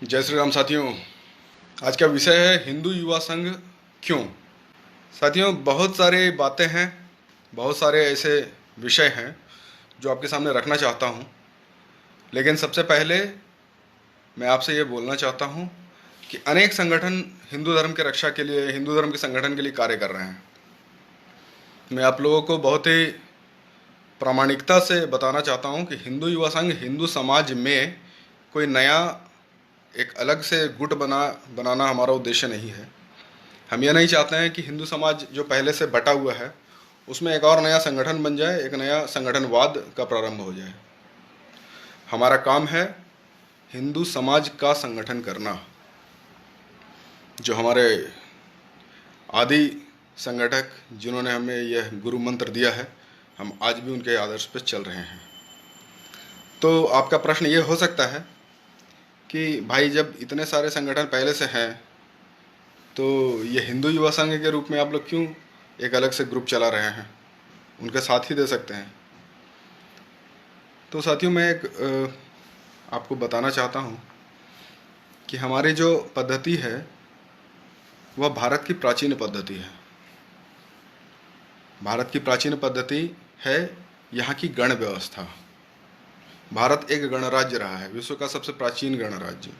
जय श्री राम साथियों। आज का विषय है हिंदू युवा संघ क्यों। साथियों, बहुत सारे बातें हैं, बहुत सारे ऐसे विषय हैं जो आपके सामने रखना चाहता हूं। लेकिन सबसे पहले मैं आपसे ये बोलना चाहता हूं कि अनेक संगठन हिंदू धर्म के रक्षा के लिए, हिंदू धर्म के संगठन के लिए कार्य कर रहे हैं। मैं आप लोगों को बहुत ही प्रामाणिकता से बताना चाहता हूं कि हिंदू युवा संघ हिंदू समाज में कोई नया एक अलग से गुट बनाना हमारा उद्देश्य नहीं है। हम यह नहीं चाहते हैं कि हिंदू समाज जो पहले से बटा हुआ है उसमें एक और नया संगठन बन जाए, एक नया संगठनवाद का प्रारंभ हो जाए। हमारा काम है हिंदू समाज का संगठन करना। जो हमारे आदि संगठक जिन्होंने हमें यह गुरु मंत्र दिया है, हम आज भी उनके आदर्श पर चल रहे हैं। तो आपका प्रश्न ये हो सकता है कि भाई, जब इतने सारे संगठन पहले से हैं तो ये हिंदू युवा संघ के रूप में आप लोग क्यों एक अलग से ग्रुप चला रहे हैं, उनके साथ ही दे सकते हैं। तो साथियों, मैं एक आपको बताना चाहता हूँ कि हमारी जो पद्धति है वह भारत की प्राचीन पद्धति है। भारत की प्राचीन पद्धति है यहाँ की गण व्यवस्था। भारत एक गणराज्य रहा है, विश्व का सबसे प्राचीन गणराज्य।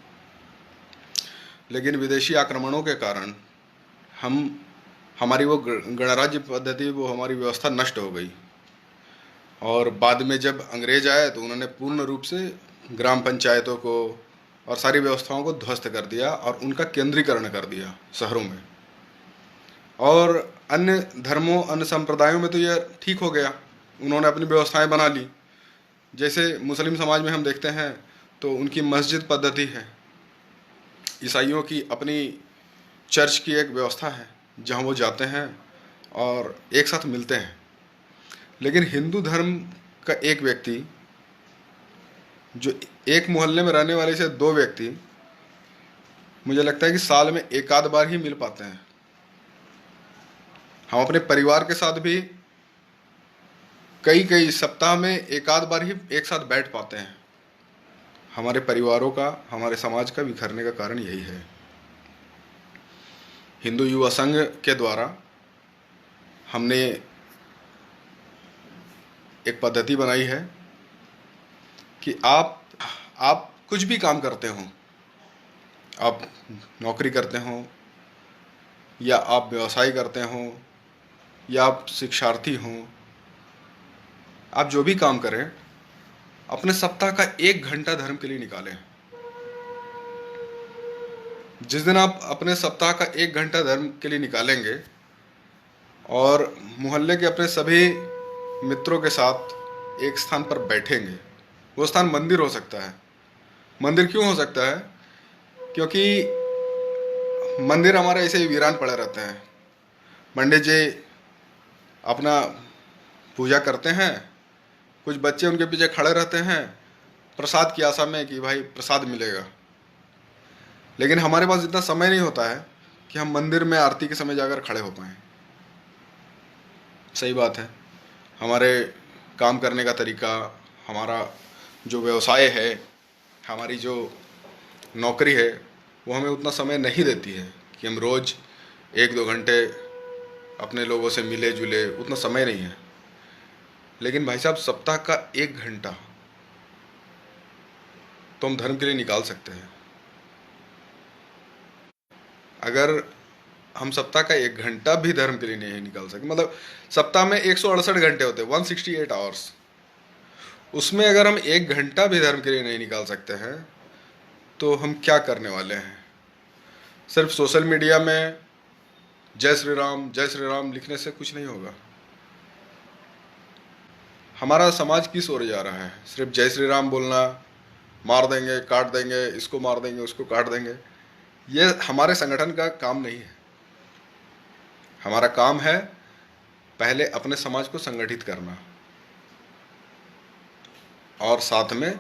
लेकिन विदेशी आक्रमणों के कारण हमारी वो गणराज्य पद्धति, वो हमारी व्यवस्था नष्ट हो गई। और बाद में जब अंग्रेज आए तो उन्होंने पूर्ण रूप से ग्राम पंचायतों को और सारी व्यवस्थाओं को ध्वस्त कर दिया और उनका केंद्रीकरण कर दिया शहरों में। और अन्य धर्मों, अन्य संप्रदायों में तो यह ठीक हो गया, उन्होंने अपनी व्यवस्थाएं बना ली। जैसे मुस्लिम समाज में हम देखते हैं तो उनकी मस्जिद पद्धति है, ईसाइयों की अपनी चर्च की एक व्यवस्था है जहाँ वो जाते हैं और एक साथ मिलते हैं। लेकिन हिंदू धर्म का एक व्यक्ति, जो एक मोहल्ले में रहने वाले से दो व्यक्ति, मुझे लगता है कि साल में एक आध बार ही मिल पाते हैं। हम अपने परिवार के साथ भी कई सप्ताह में एक आध बार ही एक साथ बैठ पाते हैं। हमारे परिवारों का, हमारे समाज का बिखरने का कारण यही है। हिंदू युवा संघ के द्वारा हमने एक पद्धति बनाई है कि आप कुछ भी काम करते हो, आप नौकरी करते हो या आप व्यवसाय करते हो या आप शिक्षार्थी हो, आप जो भी काम करें अपने सप्ताह का 1 घंटा धर्म के लिए निकालें। जिस दिन आप अपने सप्ताह का 1 घंटा धर्म के लिए निकालेंगे और मोहल्ले के अपने सभी मित्रों के साथ एक स्थान पर बैठेंगे, वो स्थान मंदिर हो सकता है। मंदिर क्यों हो सकता है? क्योंकि मंदिर हमारे ऐसे ही वीरान पड़े रहते हैं। पंडित जी अपना पूजा करते हैं, कुछ बच्चे उनके पीछे खड़े रहते हैं प्रसाद की आशा में कि भाई प्रसाद मिलेगा। लेकिन हमारे पास इतना समय नहीं होता है कि हम मंदिर में आरती के समय जाकर खड़े हो पाएं। सही बात है, हमारे काम करने का तरीका, हमारा जो व्यवसाय है, हमारी जो नौकरी है, वो हमें उतना समय नहीं देती है कि हम रोज़ 1-2 घंटे अपने लोगों से मिले जुले, उतना समय नहीं है। लेकिन भाई साहब, सप्ताह का 1 घंटा तो हम धर्म के लिए निकाल सकते हैं। अगर हम सप्ताह का 1 घंटा भी धर्म के लिए नहीं निकाल सकते, मतलब सप्ताह में 168 घंटे होते हैं, 168 आवर्स, उसमें अगर हम 1 घंटा भी धर्म के लिए नहीं निकाल सकते हैं तो हम क्या करने वाले हैं? सिर्फ सोशल मीडिया में जय श्री राम लिखने से कुछ नहीं होगा। हमारा समाज किस ओर जा रहा है? सिर्फ जय श्री राम बोलना, मार देंगे, काट देंगे, इसको मार देंगे, उसको काट देंगे, ये हमारे संगठन का काम नहीं है। हमारा काम है पहले अपने समाज को संगठित करना और साथ में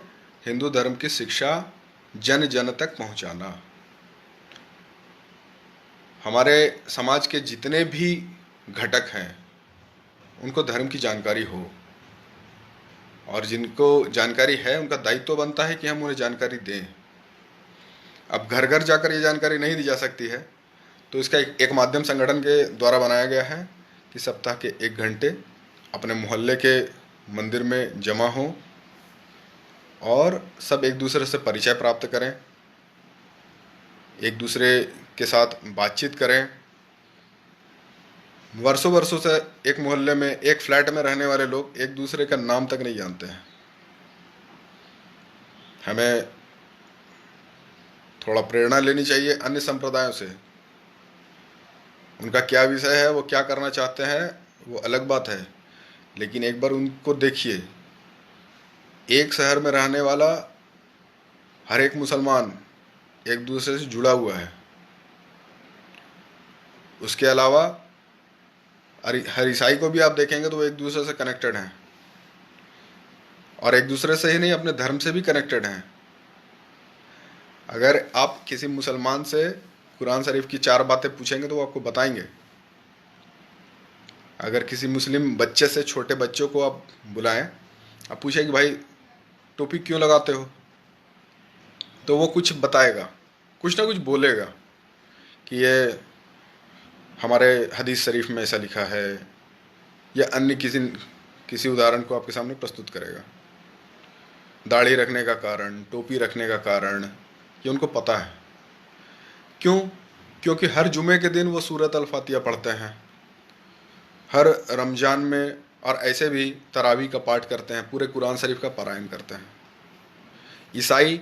हिंदू धर्म की शिक्षा जन जन तक पहुंचाना। हमारे समाज के जितने भी घटक हैं उनको धर्म की जानकारी हो, और जिनको जानकारी है उनका दायित्व बनता है कि हम उन्हें जानकारी दें। अब घर घर जाकर ये जानकारी नहीं दी जा सकती है, तो इसका एक माध्यम संगठन के द्वारा बनाया गया है कि सप्ताह के 1 घंटे अपने मोहल्ले के मंदिर में जमा हों और सब एक दूसरे से परिचय प्राप्त करें, एक दूसरे के साथ बातचीत करें। वर्षों वर्षों से एक मोहल्ले में, एक फ्लैट में रहने वाले लोग एक दूसरे का नाम तक नहीं जानते हैं। हमें थोड़ा प्रेरणा लेनी चाहिए अन्य संप्रदायों से। उनका क्या विषय है, वो क्या करना चाहते हैं, वो अलग बात है, लेकिन एक बार उनको देखिए। एक शहर में रहने वाला हर एक मुसलमान एक दूसरे से जुड़ा हुआ है। उसके अलावा हर ईसाई को भी आप देखेंगे तो वो एक दूसरे से कनेक्टेड हैं, और एक दूसरे से ही नहीं, अपने धर्म से भी कनेक्टेड हैं। अगर आप किसी मुसलमान से कुरान शरीफ की 4 बातें पूछेंगे तो वो आपको बताएंगे। अगर किसी मुस्लिम बच्चे से, छोटे बच्चों को आप बुलाएं, आप पूछें कि भाई टोपी क्यों लगाते हो, तो वो कुछ बताएगा, कुछ ना कुछ बोलेगा कि ये हमारे हदीस शरीफ में ऐसा लिखा है, या अन्य किसी उदाहरण को आपके सामने प्रस्तुत करेगा। दाढ़ी रखने का कारण, टोपी रखने का कारण, ये उनको पता है। क्यों? क्योंकि हर जुमे के दिन वो सूरत अल फातिहा पढ़ते हैं, हर रमज़ान में, और ऐसे भी तरावी का पाठ करते हैं, पूरे कुरान शरीफ का पारायण करते हैं। ईसाई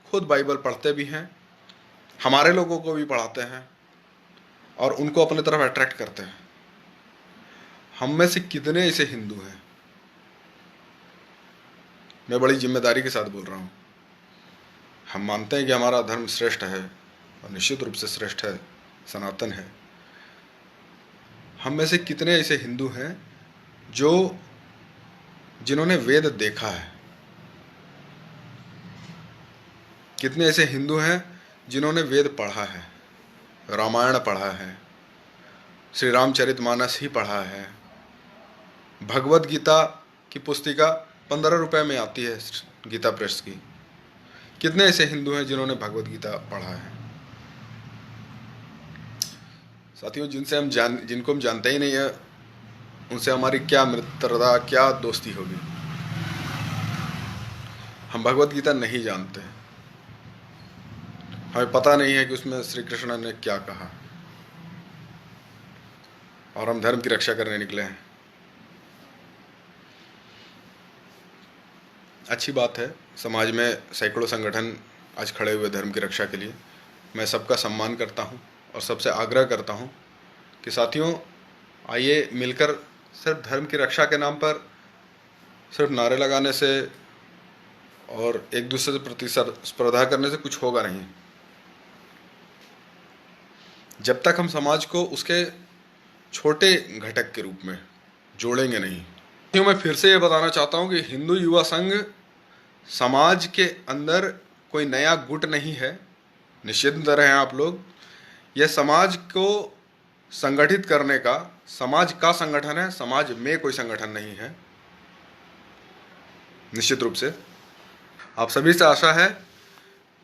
खुद बाइबल पढ़ते भी हैं, हमारे लोगों को भी पढ़ाते हैं और उनको अपने तरफ अट्रैक्ट करते हैं। हम में से कितने ऐसे हिंदू हैं? मैं बड़ी जिम्मेदारी के साथ बोल रहा हूँ। हम मानते हैं कि हमारा धर्म श्रेष्ठ है, और निश्चित रूप से श्रेष्ठ है, सनातन है। हम में से कितने ऐसे हिंदू हैं जिन्होंने वेद देखा है? कितने ऐसे हिंदू हैं जिन्होंने वेद पढ़ा है, रामायण पढ़ा है, श्री रामचरितमानस ही पढ़ा है, भगवत गीता की पुस्तिका 15 रुपए में आती है गीता प्रेस की। कितने ऐसे हिंदू हैं जिन्होंने भगवत गीता पढ़ा है? साथियों, जिनको हम जानते ही नहीं है, उनसे हमारी क्या मित्रता, क्या दोस्ती होगी? हम भगवत गीता नहीं जानते, हमें पता नहीं है कि उसमें श्री कृष्ण ने क्या कहा, और हम धर्म की रक्षा करने निकले हैं। अच्छी बात है, समाज में सैकड़ों संगठन आज खड़े हुए धर्म की रक्षा के लिए। मैं सबका सम्मान करता हूं और सबसे आग्रह करता हूं कि साथियों, आइए मिलकर सिर्फ धर्म की रक्षा के नाम पर सिर्फ नारे लगाने से और एक दूसरे से प्रतिस्पर्धा करने से कुछ होगा नहीं। जब तक हम समाज को उसके छोटे घटक के रूप में जोड़ेंगे नहीं। मैं फिर से ये बताना चाहता हूँ कि हिंदू युवा संघ समाज के अंदर कोई नया गुट नहीं है। निश्चिंत रहें आप लोग, यह समाज को संगठित करने का, समाज का संगठन है, समाज में कोई संगठन नहीं है। निश्चित रूप से आप सभी से आशा है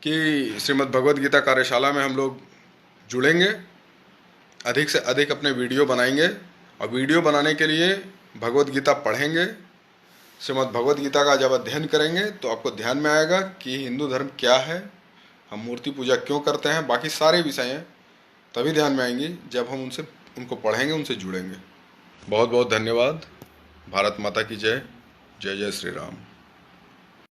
कि श्रीमद् भगवद गीता कार्यशाला में हम लोग जुड़ेंगे, अधिक से अधिक अपने वीडियो बनाएंगे, और वीडियो बनाने के लिए भगवद गीता पढ़ेंगे। श्रीमद् भगवद गीता का जब अध्ययन करेंगे तो आपको ध्यान में आएगा कि हिंदू धर्म क्या है, हम मूर्ति पूजा क्यों करते हैं, बाकी सारे विषय तभी ध्यान में आएंगी जब हम उनको पढ़ेंगे, उनसे जुड़ेंगे। बहुत बहुत धन्यवाद। भारत माता की जय। जय जय श्री राम।